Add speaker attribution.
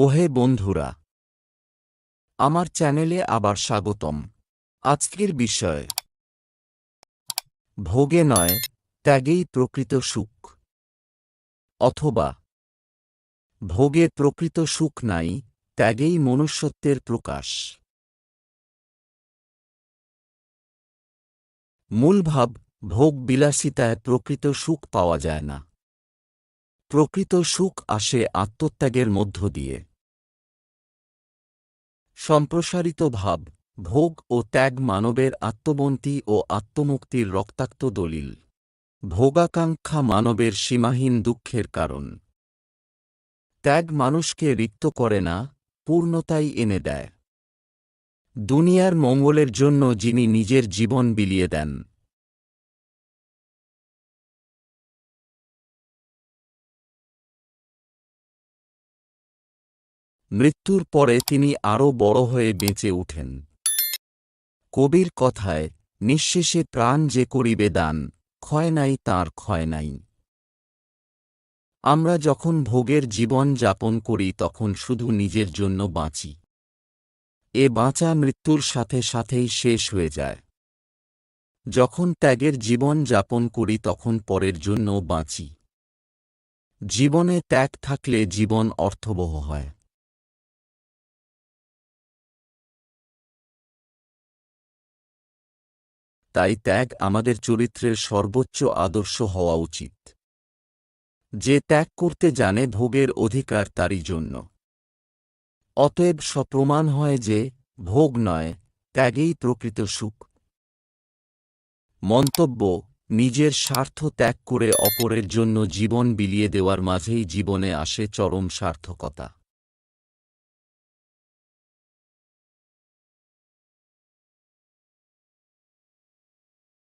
Speaker 1: ওহে বন্ধুরা, আমার চ্যানেলে আবার স্বাগতম। আজকের বিষয় ভোগে নয়, ত্যাগেই প্রকৃত সুখ। অথবা ভোগে প্রকৃত সুখ নাই, ত্যাগেই মনুষ্যত্বের প্রকাশ। মূল ভাব, ভোগ বিলাসিতায় প্রকৃত সুখ পাওয়া যায় না। প্রকৃত সুখ আসে আত্মত্যাগের মধ্য দিয়ে। সম্প্রসারিত ভাব, ভোগ ও ত্যাগ মানবের আত্মবন্তি ও আত্মমুক্তির রক্তাক্ত দলিল। ভোগাকাঙ্ক্ষা মানবের সীমাহীন দুঃখের কারণ। ত্যাগ মানুষকে রিক্ত করে না, পূর্ণতাই এনে দেয়। দুনিয়ার মঙ্গলের জন্য যিনি নিজের জীবন বিলিয়ে দেন। মৃত্যুর পরে তিনি আরও বড় হয়ে বেঁচে উঠেন। কবির কথায়, নিঃশেষে প্রাণ যে করিবে দান, ক্ষয় নাই তাঁর ক্ষয় নাই। আমরা যখন ভোগের জীবন যাপন করি তখন শুধু নিজের জন্য বাঁচি। এ বাঁচা মৃত্যুর সাথে সাথেই শেষ হয়ে যায়। যখন ত্যাগের জীবন যাপন করি তখন পরের জন্য বাঁচি। জীবনে ত্যাগ থাকলে জীবন অর্থবহ হয়। তাই ত্যাগ আমাদের চরিত্রের সর্বোচ্চ আদর্শ হওয়া উচিত। যে ত্যাগ করতে জানে ভোগের অধিকার তারই জন্য। অতএব সপ্রমাণ হয় যে, ভোগ নয়, ত্যাগেই প্রকৃত সুখ। মন্তব্য, নিজের স্বার্থ ত্যাগ করে অপরের জন্য জীবন বিলিয়ে দেওয়ার মাঝেই জীবনে আসে চরম সার্থকতা।